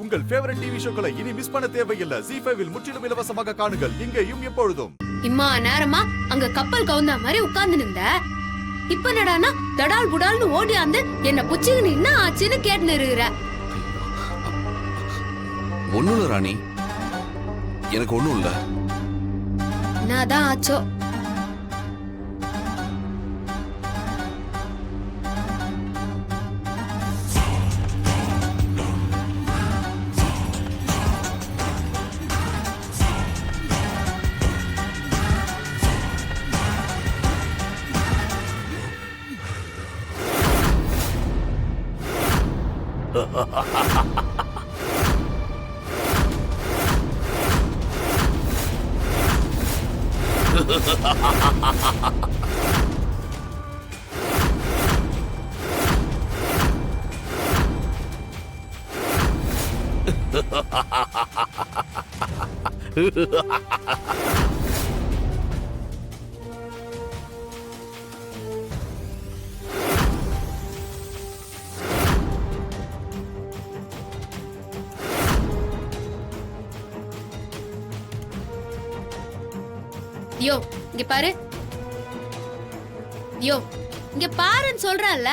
உங்கள் favourite TV ஷோக்களை இனி miss பண்ண தேவையில்லை. ZEE5 இல் முற்றிலும் இலவசமாக காணுங்கள். இங்கேயும் எப்பொழுதும். இம்மா நேரமா அங்க கப்பல் கவுந்தா மாதிரி உட்கார்ந்து நின்ற. இப்ப என்னடானா தடால் புடால்னு ஓடியாந்து என்ன புச்சின்னு என்ன ஆச்சுன்னு கேட்டு இருக்கிற. ஒண்ணும் இல்ல ராணி, எனக்கு ஒண்ணும் இல்ல. என்னதான் ஆச்சோ? யோ இங்க பாரு, யோ இங்க பாருன்னு சொல்றல.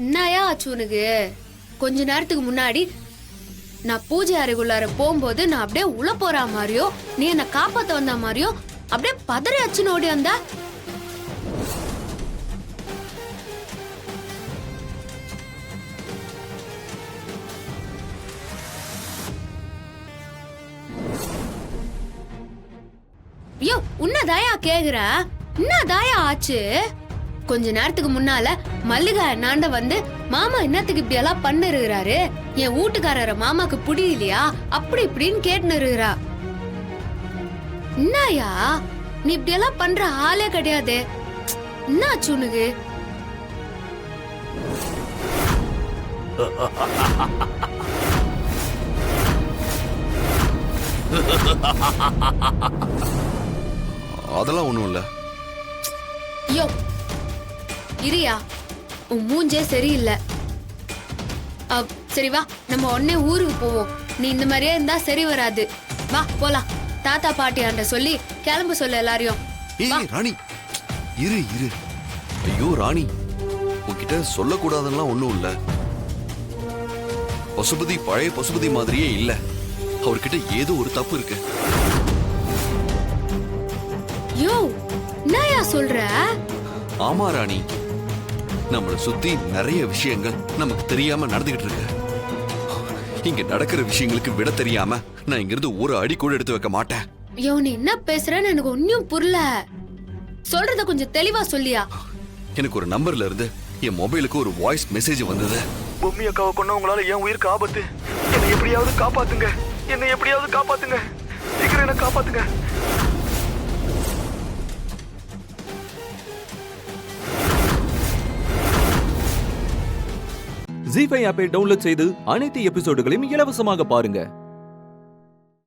என்னயா ஆச்சு உனக்கு? கொஞ்ச நேரத்துக்கு முன்னாடி நான் பூஜை அறைக்குள்ளார போகும்போது நான் அப்படியே உள்ள போற மாதிரியோ, நீ என்ன காப்பாத்த வந்த மாதிரியோ அப்படியே பதறி அச்சுன்னு ஓடி வந்தா. ஐயோ உன்னதாயா கேக்குற? என்னதாயா ஆச்சு? கொஞ்ச நேரத்துக்கு முன்னால மல்லிகா என்னாண்ட வந்து மாமா என்னத்துக்கு இப்படி எல்லாம் பண்ணிருக்கிறாரு, என் வீட்டுக்காரர மாமாக்கு புடியிலையா அப்படி இப்படின்னு கேட்டுன்னு இருக்கிறா. என்னயா நீ இப்படி எல்லாம் பண்ற ஆளே கிடையாது. என்ன ஆச்சு உனக்கு? அதெல்லாம் ஒண்ணும் இல்ல. யோ இரியா, உன் மூஞ்சே சரியில்லை. சரி வா, நம்ம உடனே ஊருக்கு போவோம். நீ இந்த மாதிரியே இருந்தா சரி வராது. வா போலாம். தாத்தா பாட்டியாண்ட சொல்லி கிளம்ப சொல்ல எல்லாரையும். ஏய் ராணி, இரு இரு. ஐயோ ராணி, உன்கிட்ட சொல்லக்கூடாதுன்னா ஒண்ணும் இல்ல. பசுபதி பழைய பசுபதி மாதிரியே இல்ல. அவர்கிட்ட ஏதோ ஒரு தப்பு இருக்கு. யோ என்னயா சொல்ற? ஆமா ராணி, நம்மளை சுத்தி நிறைய விஷயங்கள் நமக்கு தெரியாம நடந்துகிட்டு இருக்கு. இங்க நடக்கிற விஷயங்களுக்கு விட தெரியாம நான் இங்கிருந்து ஒரு அடி கூட எடுத்து வைக்க மாட்டேன். யோ நீ என்ன பேசுறன்னு எனக்கு ஒன்னும் புரியல. சொல்றத கொஞ்சம் தெளிவா சொல்லியா. எனக்கு ஒரு நம்பர்ல இருந்து என் மொபைலுக்கு ஒரு வாய்ஸ் மெசேஜ் வந்தது. பொம்மி அக்காவை கொன்னவங்களால என் உயிருக்கு ஆபத்து. என்னை எப்படியாவது காப்பாத்துங்க, என்னை எப்படியாவது காப்பாத்துங்க, சீக்கிரம் என்ன காப்பாத்துங்க. ZEE5 ஆப்பை டவுன்லோட் செய்து அனைத்து எபிசோடுகளையும் இலவசமாக பாருங்க.